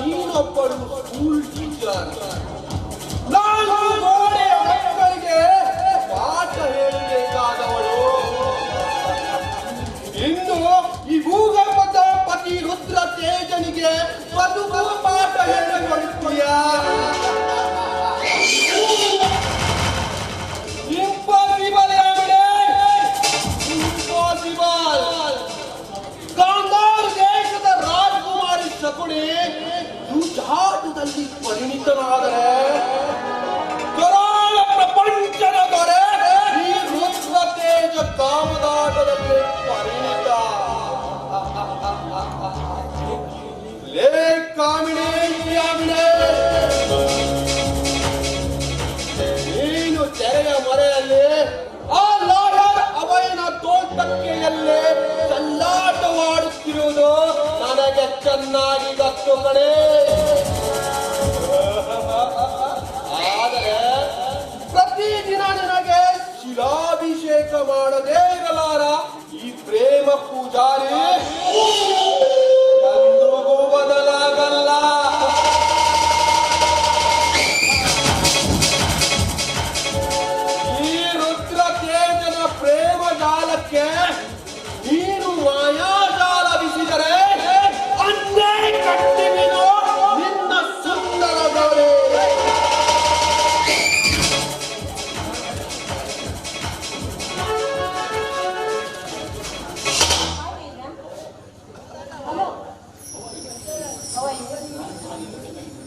ನೀನೊಬ್ಬಳು school teacher. ನಾನು ಗೋಡೆಯ ಮಕ್ಕಳಿಗೆ ಪಾಠ ಹೇಳಬೇಕಾದವಳು. ಇನ್ನು ಈ ಭೂಗರ್ಭದ ಪತಿ ರುದ್ರ ತೇಜನಿಗೆ ಬದುಕುವ ಪಾಠ ಹೇಳಿಕೊಡುತ್ತೀಯ. Impossible impossible. ಗಾಂಧಾರ್ ದೇಶದ ರಾಜಕುಮಾರಿ ಶಕುನಿ ಯುದ್ಧಾಟದಲ್ಲಿ ಪರಿಣಿತನಾದರೆ ಕರಾಳ ಪ್ರಪಂಚದ ದೊರೆ ಈ ರುದ್ರ ತೇಜ ಕಾಮದಾಟದಲ್ಲಿ ಪರಿಣಿತ. ಲೇ ಕಾಮಿಣಿ, ನೀನು ತೆರೆಯ ಮರೆಯಲ್ಲಿ ಆ ಲಾಯರ್ ಅಭಯನ ತೋಟಕ್ಕೆಯಲ್ಲೇ ಚಲ್ಲಾಟವಾಡುತ್ತಿರುವುದು ನನಗೆ ಚೆನ್ನಾಗಿ ಗೊತ್ತು ಕಣೆ. ಆದರೆ ಪ್ರತಿದಿನ ನನಗೆ ಶಿಲಾಭಿಷೇಕ ಮಾಡದೇ ಇರಲಾರ ಈ ಪ್ರೇಮ ಪೂಜಾರಿ ಎಂದಿಗೂ ಬದಲಾಗಲ್ಲ. ಈ ರುದ್ರ ತೇಜನ ಪ್ರೇಮ ಜಾಲಕ್ಕೆ ನೀನು ಮಾಯಾಜಾಲ ಬಿಸಿದರೆ ಅನ್ನೇ ಕಟ್ಟಿವಿನೋ ನಿನ್ನ ಸುಂದರ ಗೋಡೆ.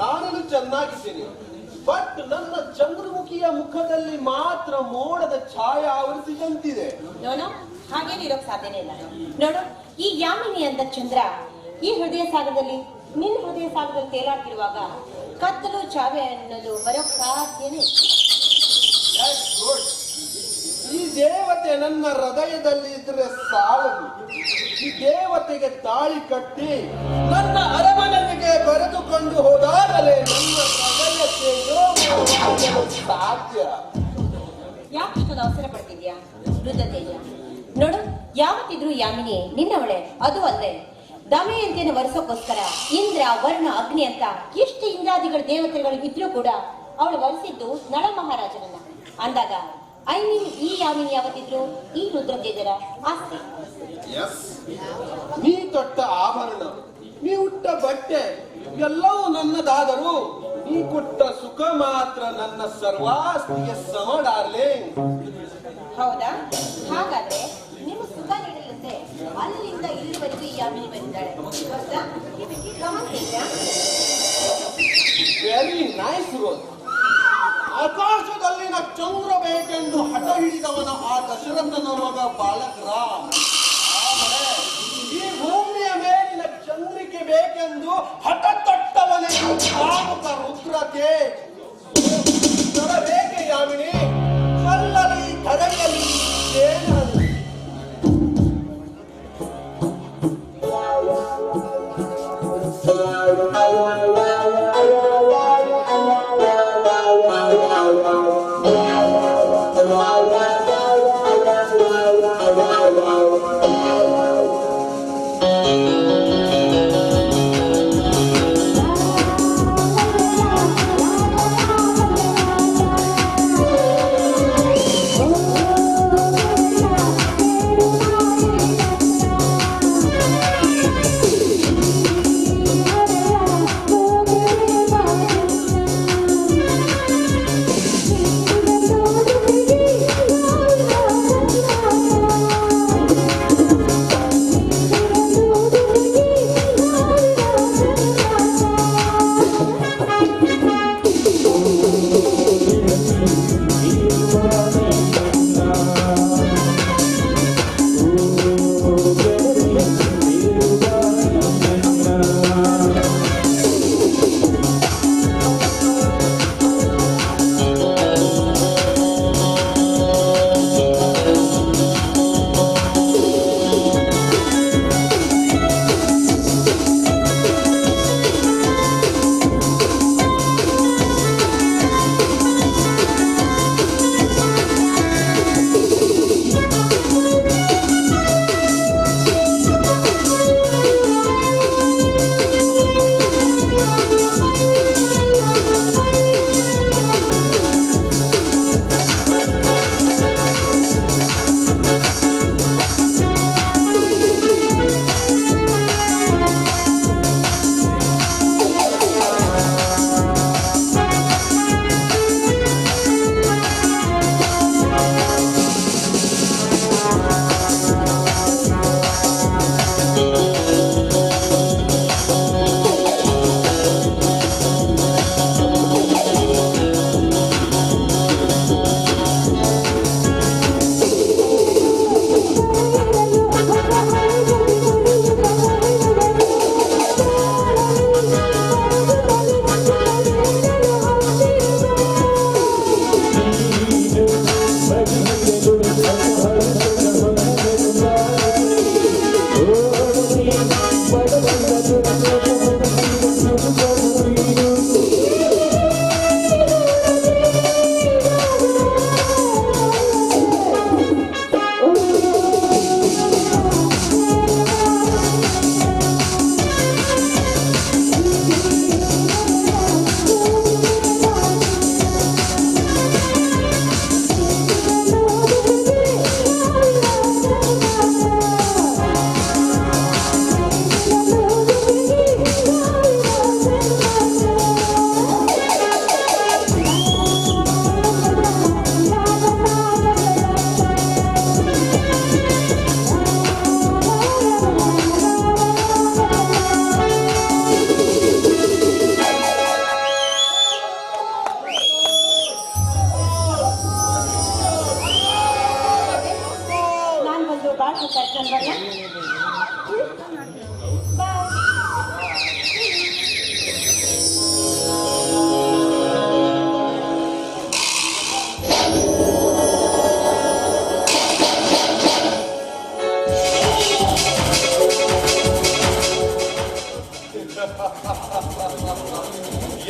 ನಾನು ಚೆನ್ನಾಗಿದ್ದೀನಿ, ಬಟ್ ನನ್ನ ಚಂದ್ರಮುಖಿಯ ಮುಖದಲ್ಲಿ ಮಾತ್ರ ಮೋಡದ ಛಾಯೆ ಆವರಿಸಿದಂತಿದೆ. ನೋಡು, ಹಾಗೇನಿರೋಕ್ ಸಾಧ್ಯನೇ ಇಲ್ಲ. ನೋಡು, ಈ ಯಾಮಿನಿ ಅಂತ ಚಂದ್ರ ಈ ಹೃದಯ ಸಾಗರದಲ್ಲಿ ನಿನ್ನ ಹೃದಯ ಸಾಗರದಲ್ಲಿ ತೇಲಾಡ್ತಿರುವಾಗ ಕತ್ತಲು ಚಾವೆ ಅನ್ನೋದು ಬರೋಕ್ ಸಾಧ್ಯನೇ. ಈ ದೇವತೆ ನನ್ನ ಹೃದಯದಲ್ಲಿ ಇದ್ರೆ ಸಾಲದು. ಈ ದೇವತೆಗೆ ತಾಳಿ ಕಟ್ಟಿ ನನ್ನ ಅರಮನೆಗೆ ಬರೆದುಕೊಂಡು ಹೋದಾಗಲೇ ನನ್ನ ಹೃದಯಕ್ಕೆ ಸಾಧ್ಯ. ಯಾಕಿಷ್ಟೊಂದು ಅವಸರ ಪಡ್ತಿದ್ಯಾ ವೃದ್ಧ ತೇಜ? ನೋಡು, ಯಾವತ್ತಿದ್ರು ಯಾಮಿನಿ ನಿನ್ನವಳೆ. ಅದು ಅಲ್ಲದೆ ದಮಯಂತಿಯನ್ನು ವರಿಸೋಕ್ಕೋಸ್ಕರ ಇಂದ್ರ, ವರುಣ, ಅಗ್ನಿ ಅಂತ ಎಷ್ಟು ಇಂದ್ರಾದಿಗಳ ದೇವತೆಗಳು ಇದ್ರೂ ಕೂಡ ಅವಳು ವರಿಸಿದ್ದು ನಳ ಮಹಾರಾಜನನ್ನ. ಅಂದಾಗ ಈ ಯಾಮಿನಿ ಯಾವತ್ತಿದ್ರು ಈ ರುದ್ರ ತೇಜರ ಆಸ್ತಿ. ನೀ ತೊಟ್ಟ ಆಭರಣ, ನೀ ಉಟ್ಟ ಬಟ್ಟೆ ಎಲ್ಲವೂ ನನ್ನದಾದರೂ ನೀ ಕೊಟ್ಟ ಸುಖ ಮಾತ್ರ ನನ್ನ ಸರ್ವಾಸ್ತಿಗೆ ಸಮ ಡಾರ್ಲಿಂಗ್. ಹೌದಾ? ಹಾಗಾದ್ರೆ ನಿಮ್ಮ ಸುಖ ನೀಡಲಂತೆ ಅಲ್ಲಿಂದ ಇಲ್ಲಿವರೆಗೂ ಈ ಯಾಮಿನಿ ಬಂದಿದ್ದಾಳೆ. Very nice rose. ಆಕಾಶದಲ್ಲಿನ ಚಂದ್ರ ಬೇಕೆಂದು ಹಠ ಹಿಡಿದವನ ಆ ದಶರಥನ ಮಗ ಬಾಲಕ ರಾಮ್. ಆದರೆ ಈ ಭೂಮಿಯ ಮೇಲಿನ ಚಂದ್ರಿಕೆ ಬೇಕೆಂದು ಹಠ ತೊಟ್ಟವನೇ ಕಾಮುಕ ರುದ್ರತೆ. ಬೇಕೆ ಯಾಮಿನಿ, ಕಲ್ಲಲ್ಲಿ ಧರೆಯಲ್ಲಿ ಏನದು?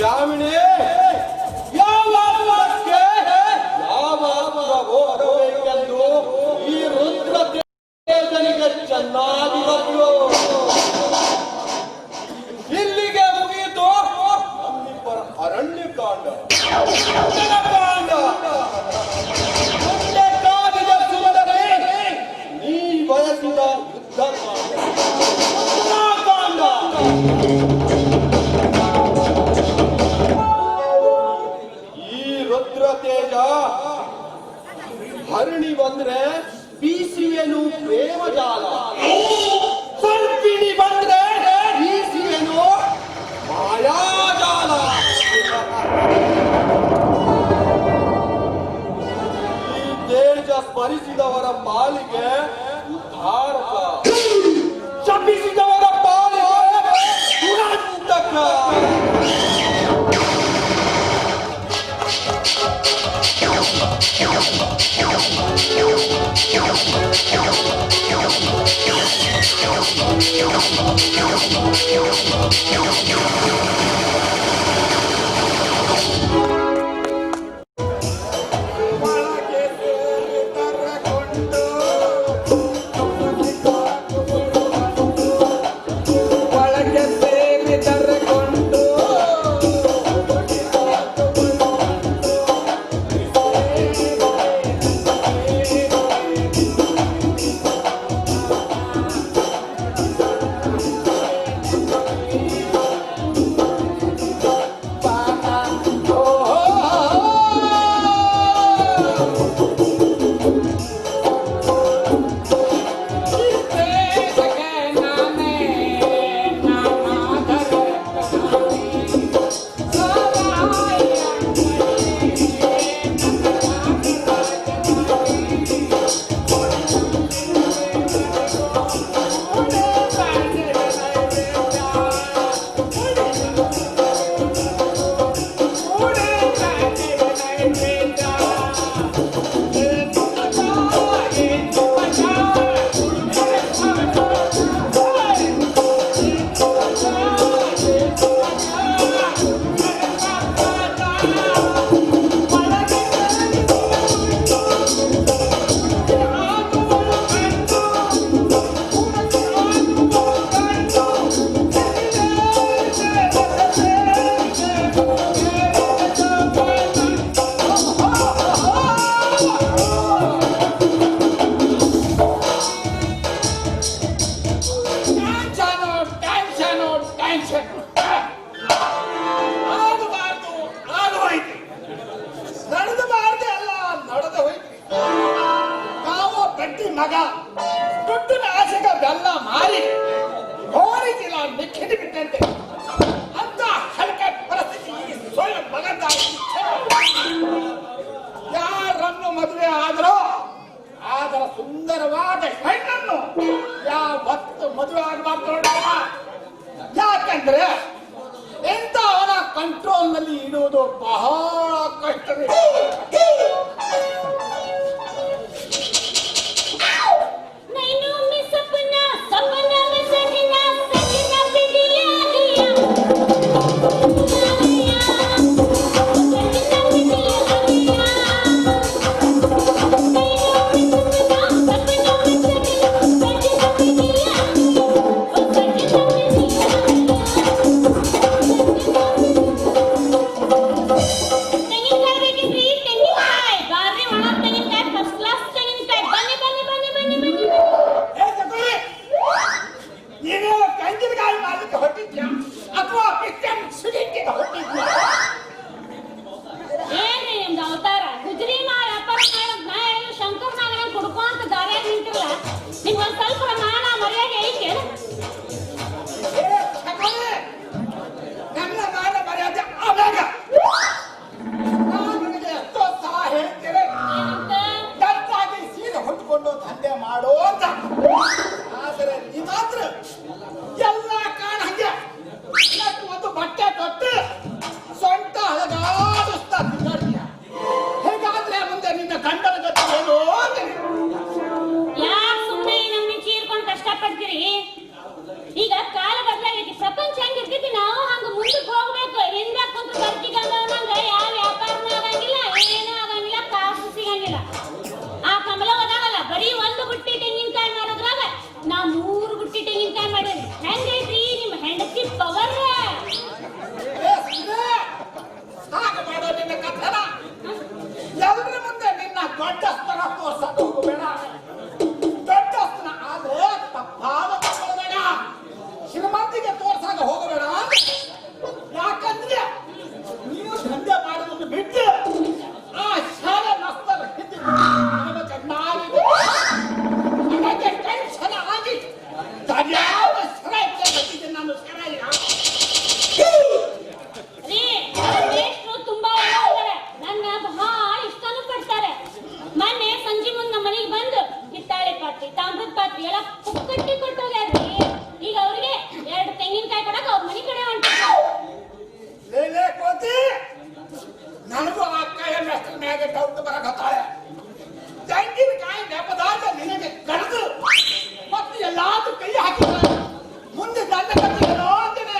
ಯಾಮಿನಿ ಯಾವ ಅಸ್ತ್ರಕ್ಕೆ ಯಾವ ಅಸ್ತ್ರವೋ ಅಡಬೇಕೆಂದು ಈ ರುದ್ರ ತೇಜನಿಗೆ ಚೆನ್ನಾಗಿ ಗೊತ್ತು. ಇಲ್ಲಿಗೆ ಮುಗಿಯಿತು ನಮ್ಮಿಬ್ಬರ ಅರಣ್ಯಕಾಂಡ. ಕಾಂಡ ಮುಂದೆ ಕಾದಿದ ಸುಂದರಿ ನೀ ಬಯಸಿದ ಯುದ್ಧ ಕಾಂಡ. ಈ ರುದ್ರ ತೇಜ ಹರಿಣಿ ಬಂದ್ರೆ ಬೀಸಿಯನು ಪ್ರೇಮ ಜಾಲ, ಸಂಪಿಣಿ ಬಂದ್ರೆ ಬೀಸಿಯನು ಮಾಯಾಜಾಲ. ಈ ತೇಜ ಸ್ಮರಿಸಿದವರ ಪಾಲಿಗೆ ಉದ್ಧಾರಕ, ಶಪಿಸಿದವರ ಪಾಲಿಗೆ ದುರಂತಕ. ಮಗ ದುಡ್ಡಿನ ಆಸೆಗೆ ಬೆಲ್ಲ ಮಾರಿ ಹೋರಿಗಿಲ್ಲ ನಿಕ್ಕಿಡಿ ಬಿಟ್ಟಂತೆ ಅಂತ ಹಲಕೆ ಪರಿಸ್ಥಿತಿ ಈ ಸೊಳ್ಳ ಮಗಂದ ಯಾರನ್ನು ಮದುವೆ ಆದರೂ ಅದರ ಸುಂದರವಾದ ಹೆಣ್ಣನ್ನು ಯಾವತ್ತು ಮದುವೆ ಆಗಬಾರ್ದು ನೋಡ. ಯಾಕಂದ್ರೆ ಎಂತವನ ಕಂಟ್ರೋಲ್ ನಲ್ಲಿ ಇಡುವುದು ಬಹಳ ಕಷ್ಟವೇ. ಬಾರಿ ಹೊರಗೆ ಹೋಗಬೇಡ. ಯಾಕಂದ್ರೆ ನೀವು ದಂಧೆ ಮಾಡೋದನ್ನು ಬಿಟ್ಟು ಆ ಶಾಲೆ ಮಸ್ತರ್ ಹಿಂದೆ ನನಗೆ ಚೆನ್ನಾಗಿದೆ. ನನಗೆ ಟೆನ್ಷನ್ ಆಗಿತ್ತು. ಯಾವ ಸರಕ್ಕೆ ಬಂದಿದ್ದೆ ನಾನು ಸರಾಯಿ ರೀ, ಮೇಷ್ಟ್ರು ತುಂಬಾ ಒಳ್ಳೆಯವರು. ನನ್ನ ಬಹಳ ಇಷ್ಟನೂ ಪಡ್ತಾರೆ. ಮೊನ್ನೆ ಸಂಜೆ ಮುಂದೆ ನಮ್ಮ ಮನೆಗೆ ಬಂದು ಹಿತ್ತಾಳೆ ಪಾತ್ರೆ, ತಾಮ್ರದ ಪಾತ್ರೆ ಎಲ್ಲ ಪುಕ್ಕಟ್ಟಿ ಕೊಟ್ಟೋಗ್ಯಾರ್ರಿ. ಈಗ ಅವ್ರಿಗೆ 2 ತೆಂಗಿನಕಾಯಿ ಕೊಡಕ್ ಅವ್ರ ಮನೆ ಕಡೆ ಹೊಂಟಿದ್ದಾರೆ. ಲೇ ಕೋತಿ, ನನಗೂ ಆ ಕಾಯ ಮೇಷ್ಟ್ರ ಮ್ಯಾಗ ಡೌಟ್ ಬರಕತ್ತಾಳೆ. ತೆಂಗಿನಕಾಯಿ ನೆಪದಾಗ ನಿನಗೆ ಕಡ್ದು ಮತ್ತೆ ಎಲ್ಲಾದ್ರೂ ಕೈ ಹಾಕಿದ್ದಾರೆ. ಮುಂದೆ ದಂಡ ಕಟ್ಟಿದನೋ ಅಂತಾನೆ.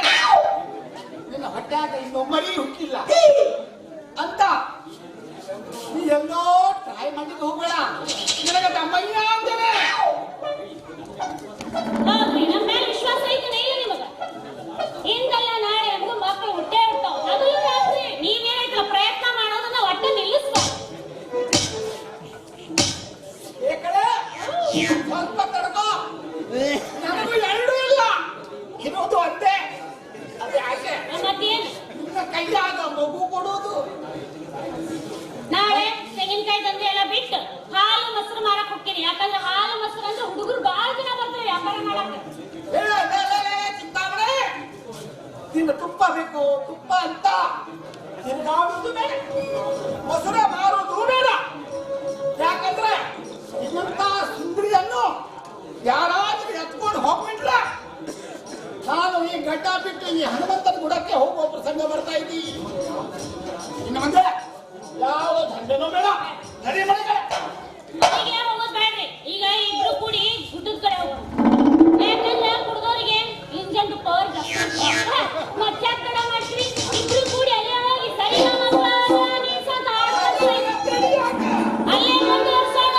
ನಿನ್ನ ಹೊಟ್ಯಾಗ ಇನ್ನೂ ಮರಿ ಹುಟ್ಟಿಲ್ಲ ಅಂತ ನೀ ಎಲ್ಲೋ ಟ್ರೈ ಮಾಡಿದ್ದು ಹೋಗ್ಬೇಡ. ನಿನಗೆ ತಮ್ಮಯ್ಯ ಅಂತಾನೆ. ಹೌದ್ರಿ, ನಮ್ಮ ಮೇಲೆ ವಿಶ್ವಾಸ ಐತನೇ ಇಲ್ಲ ನಿಮಗ? ಇಂದಲ್ಲ ನಾಳೆ ನಮಗೂ ಮಕ್ಕಳು ಹುಟ್ಟೇ ಇರ್ತಾವ. ಅದು ರಾತ್ರಿ ನೀವೇನೈತಲ್ಲ ಪ್ರಯತ್ನ ಮಾಡೋದನ್ನ ಒಟ್ಟ ನಿಲ್ಲಿಸ್ಬಾರ್ದು. ಈ ಕಡೆ ಸ್ವಲ್ಪ ತಡ್ಕೋ. ನನಗೂ ಎರಡೂ ಇಲ್ಲ, ಇರೋದು ಒಂದೇ. ಅದೇ ಆಸೆ. ಮತ್ತೇನು ನಿನ್ನ ಕೈಯಾಗ ಮಗು ಕೊಡೋದು. ನಾಳೆ ತೆಂಗಿನಕಾಯಿ ದಂಧೆ ಎಲ್ಲ ಬಿಟ್ಟು ಹಾಲು ಮೊಸರು ಮಾರಕ್ ಹೋಗ್ತೀನಿ. ಯಾಕಂದ್ರೆ ಹಾಲು ಮೊಸರು ಅಂದ್ರೆ ಹುಡುಗರು ಬಹಳ ಜನ ಬರ್ತಾರೆ ವ್ಯಾಪಾರ ಮಾಡಕ್ಕೆ. ಚಿಂತಾಮಣಿ, ನಿನ್ನ ತುಪ್ಪ ಬೇಕು, ತುಪ್ಪ ಅಂತ ತಿರುಗಾಡುವುದು ಬೇಡ, ಮೊಸರ ಮಾರುವುದು ಬೇಡ. ಯಾಕಂದ್ರೆ ಇನ್ನಂತ ಸುಂದರಿಯನ್ನು ಯಾರಾದ್ರೂ ಎತ್ಕೊಂಡು ಹೋಗ್ಬಿಟ್ರೆ ನಾನು ಈ ಗಡ್ಡ ಬಿಟ್ಟು ಈ ಹನುಮಂತನ ಗುಡಕ್ಕೆ ಹೋಗುವ ಪ್ರಸಂಗ ಬರ್ತಾ ಇದ್ದೀನಿ. ಇನ್ನು ಮುಂದೆ ಯಾವ ದಂಡೆನೂ ಬೇಡ. ನಡಿ ಮನೆಗೆ. ಈಗ ಹೋಗೋದ್ ಬೇಡ್ರಿ. ಈಗ ಇಬ್ರು ಕೂಡಿ ಗುಡ್ಡದ ಕಡೆ ಹೋಗೋಣ. ಯಾಕಂದ್ರೆ ಕುಡ್ದೋರಿಗೆ ಇಂಜನ್ ಪವರ್ ಜಾಸ್ತಿ. ಮತ್ತೆ ಕಡೆ ಮಾಡ್ತೀವಿ. ಇಬ್ರು ಕೂಡಿ ಅಲ್ಲೇ ಹೋಗಿ ಸರಿ ಅಲ್ಲೇ ಮುಂದುವರ್ಸೋಣ.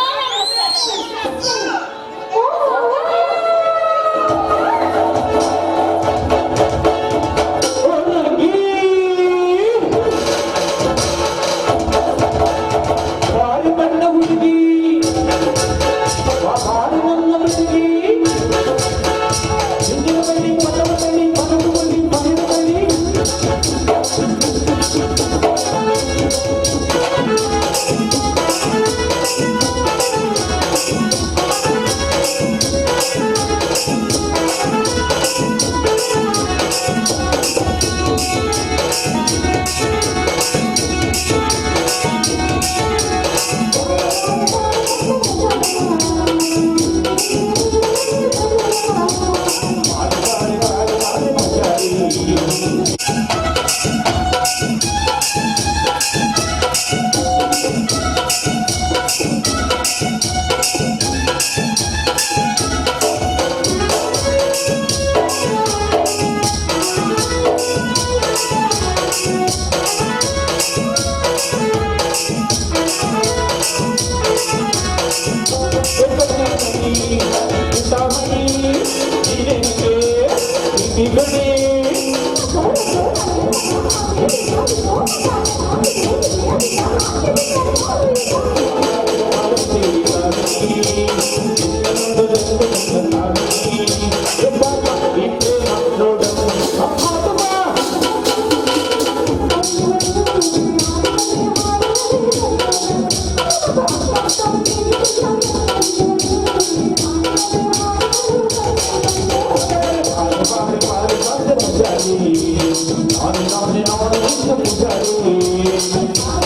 I'm